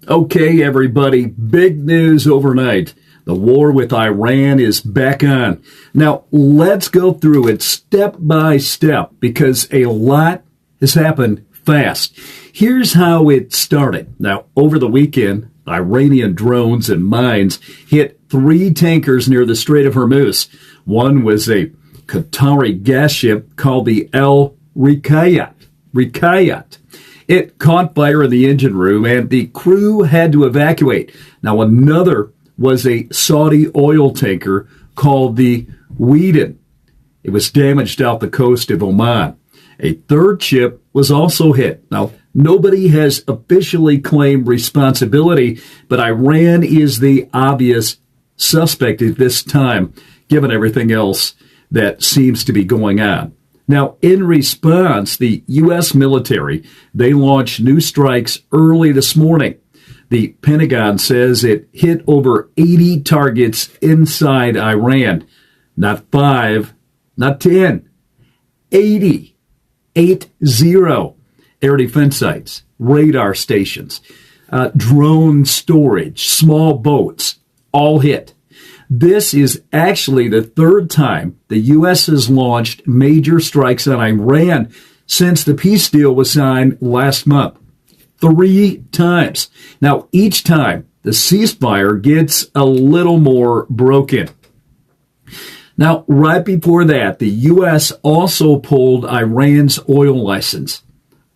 Okay, everybody, big news overnight. The war with Iran is back on. Now, let's go through it step by step because a lot has happened fast. Here's how it started. Now, over the weekend, Iranian drones and mines hit 3 tankers near the Strait of Hormuz. One was a Qatari gas ship called the El Rikayat. It caught fire in the engine room and the crew had to evacuate. Now, another was a Saudi oil tanker called the Wheaton. It was damaged off the coast of Oman. A third ship was also hit. Now, nobody has officially claimed responsibility, but Iran is the obvious suspect at this time, given everything else that seems to be going on. Now, in response, the U.S. military, they launched new strikes early this morning. The Pentagon says it hit over 80 targets inside Iran. Not 5, not 10, 80. 80 air defense sites, radar stations, drone storage, small boats, all hit. This is actually the third time the U.S. has launched major strikes on Iran since the peace deal was signed last month. 3 times. Now, each time, the ceasefire gets a little more broken. Now, right before that, the U.S. also pulled Iran's oil license.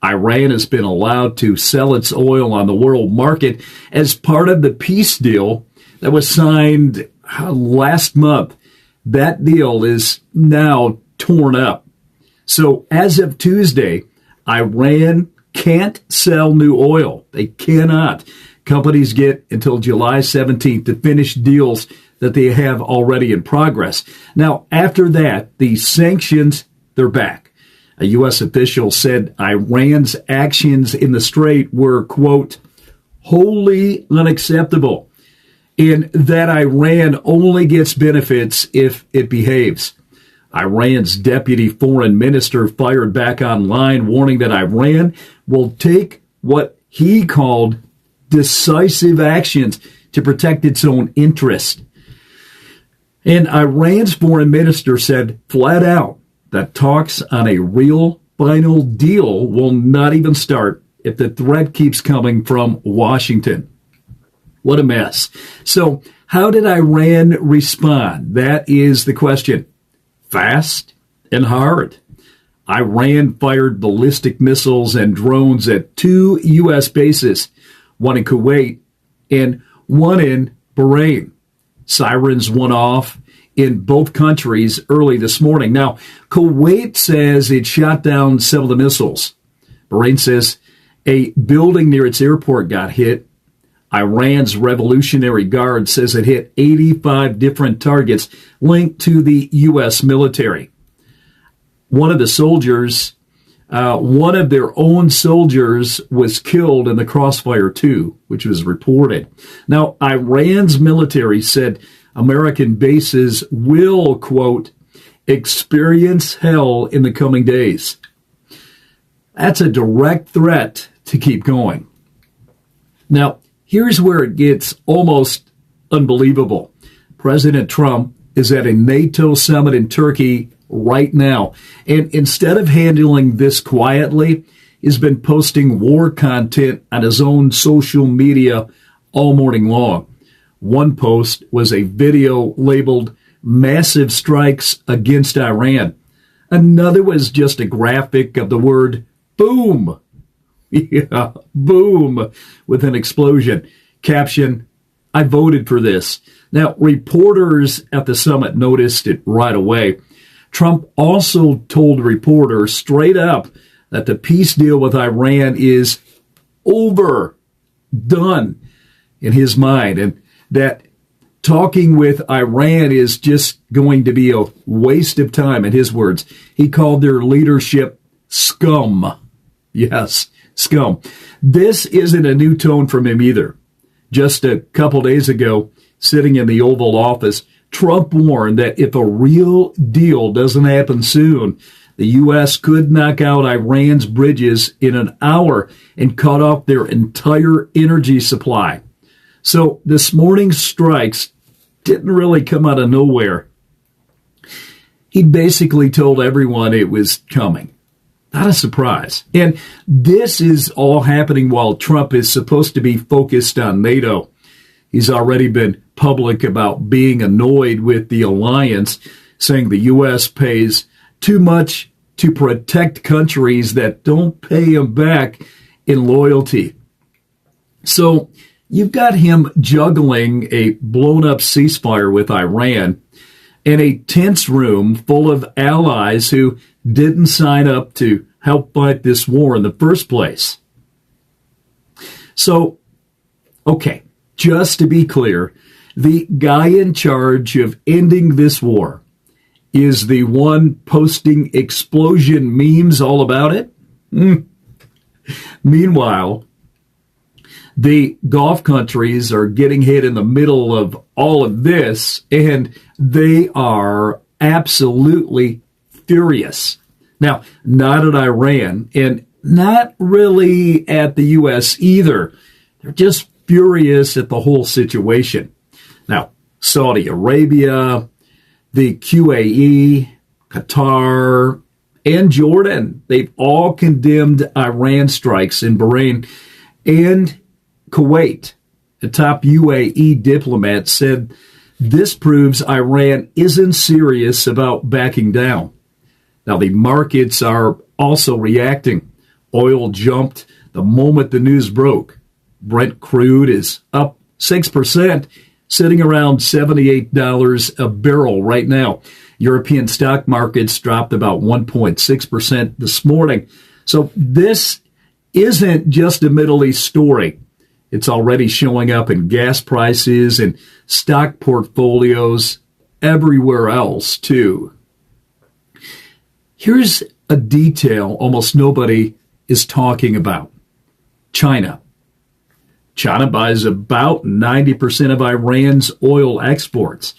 Iran has been allowed to sell its oil on the world market as part of the peace deal that was signed last month. That deal is now torn up. So as of Tuesday, Iran can't sell new oil. They cannot. Companies get until July 17th to finish deals that they have already in progress. Now, after that, the sanctions, they're back. A U.S. official said Iran's actions in the Strait were, quote, wholly unacceptable, and that Iran only gets benefits if it behaves. Iran's deputy foreign minister fired back online, warning that Iran will take what he called decisive actions to protect its own interest. And Iran's foreign minister said flat out that talks on a real final deal will not even start if the threat keeps coming from Washington. What a mess. So how did Iran respond? That is the question. Fast and hard. Iran fired ballistic missiles and drones at 2 U.S. bases, one in Kuwait and one in Bahrain. Sirens went off in both countries early this morning. Now, Kuwait says it shot down some of the missiles. Bahrain says a building near its airport got hit. Iran's Revolutionary Guard says it hit 85 different targets linked to the U.S. military. One of their own soldiers was killed in the crossfire too, which was reported. Now, Iran's military said American bases will, quote, experience hell in the coming days. That's a direct threat to keep going. Now, here's where it gets almost unbelievable. President Trump is at a NATO summit in Turkey right now. And instead of handling this quietly, he's been posting war content on his own social media all morning long. One post was a video labeled Massive Strikes Against Iran. Another was just a graphic of the word boom. Yeah, boom, with an explosion. Caption, I voted for this. Now, reporters at the summit noticed it right away. Trump also told reporters straight up that the peace deal with Iran is over, done in his mind, and that talking with Iran is just going to be a waste of time, in his words. He called their leadership scum. Yes, scum. This isn't a new tone from him either. Just a couple days ago, sitting in the Oval Office, Trump warned that if a real deal doesn't happen soon, The U.S. could knock out Iran's bridges in an hour and cut off their entire energy supply. So this morning's strikes didn't really come out of nowhere. He basically told everyone it was coming. Not a surprise. And this is all happening while Trump is supposed to be focused on NATO. He's already been public about being annoyed with the alliance, saying the U.S. pays too much to protect countries that don't pay him back in loyalty. So you've got him juggling a blown-up ceasefire with Iran and a tense room full of allies who didn't sign up to help fight this war in the first place. So, okay, just to be clear, the guy in charge of ending this war is the one posting explosion memes all about it. Meanwhile, the Gulf countries are getting hit in the middle of all of this, and they are absolutely furious. Now, not at Iran, and not really at the U.S. either. They're just furious at the whole situation. Now, Saudi Arabia, the UAE, Qatar, and Jordan, they've all condemned Iran strikes in Bahrain and Kuwait. A top UAE diplomat said this proves Iran isn't serious about backing down. Now, the markets are also reacting. Oil jumped the moment the news broke. Brent crude is up 6%, sitting around $78 a barrel right now. European stock markets dropped about 1.6% this morning. So this isn't just a Middle East story. It's already showing up in gas prices and stock portfolios everywhere else, too. Here's a detail almost nobody is talking about. China. China buys about 90% of Iran's oil exports,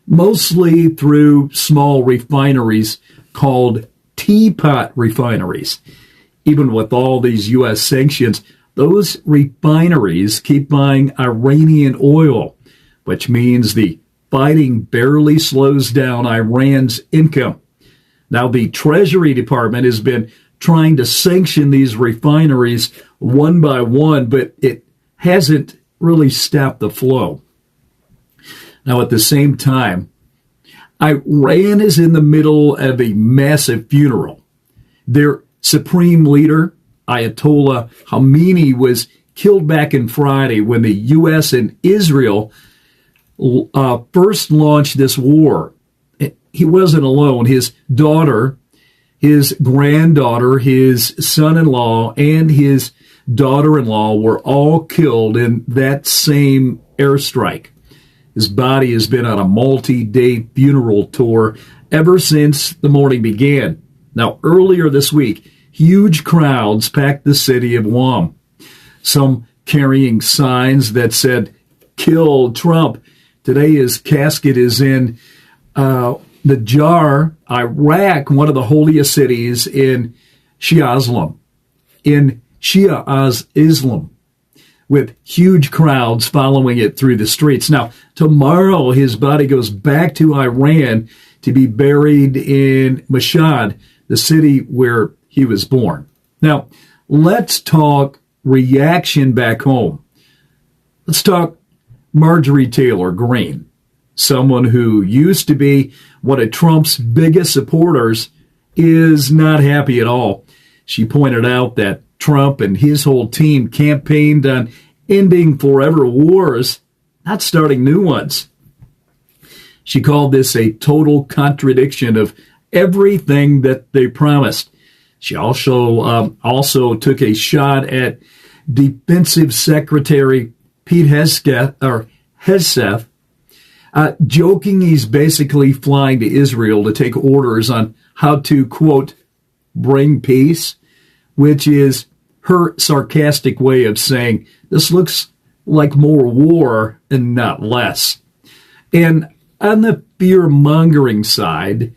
mostly through small refineries called teapot refineries. Even with all these U.S. sanctions, those refineries keep buying Iranian oil, which means the fighting barely slows down Iran's income. Now, the Treasury Department has been trying to sanction these refineries one by one, but it hasn't really stopped the flow. Now, at the same time, Iran is in the middle of a massive funeral. Their supreme leader, Ayatollah Khamenei, was killed back in Friday when the U.S. and Israel first launched this war. He wasn't alone. His daughter, his granddaughter, his son-in-law, and his daughter-in-law were all killed in that same airstrike. His body has been on a multi-day funeral tour ever since the mourning began. Now, earlier this week, huge crowds packed the city of Qom, some carrying signs that said, "Kill Trump." Today, his casket is in Najjar, Iraq, one of the holiest cities in Shia Islam, with huge crowds following it through the streets. Now, tomorrow, his body goes back to Iran to be buried in Mashhad, the city where he was born. Now, let's talk reaction back home. Let's talk Marjorie Taylor Greene, someone who used to be one of Trump's biggest supporters, is not happy at all. She pointed out that Trump and his whole team campaigned on ending forever wars, not starting new ones. She called this a total contradiction of everything that they promised. She also took a shot at Defensive Secretary Pete Hegseth, joking he's basically flying to Israel to take orders on how to, quote, bring peace, which is her sarcastic way of saying this looks like more war and not less. And on the fear-mongering side,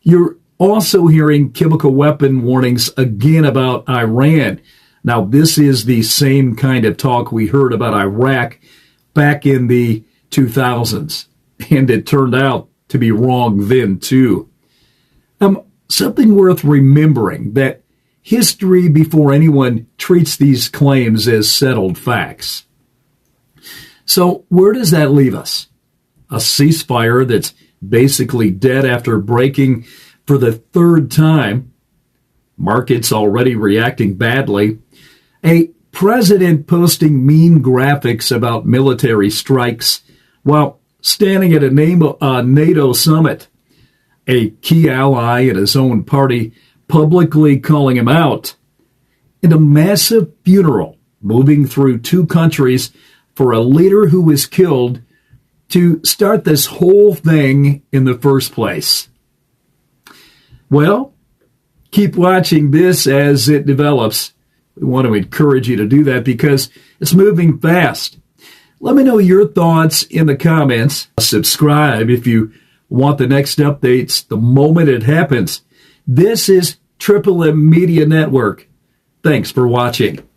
you're Also hearing chemical weapon warnings again about Iran. Now, this is the same kind of talk we heard about Iraq back in the 2000s, and it turned out to be wrong then, too. Something worth remembering, that history before anyone treats these claims as settled facts. So where does that leave us? A ceasefire that's basically dead after breaking for the third time. Markets already reacting badly. A president posting mean graphics about military strikes while standing at a NATO summit. A key ally in his own party publicly calling him out. And a massive funeral moving through two countries for a leader who was killed to start this whole thing in the first place. Well, keep watching this as it develops. We want to encourage you to do that because it's moving fast. Let me know your thoughts in the comments. Subscribe if you want the next updates the moment it happens. This is Triple M Media Network. Thanks for watching.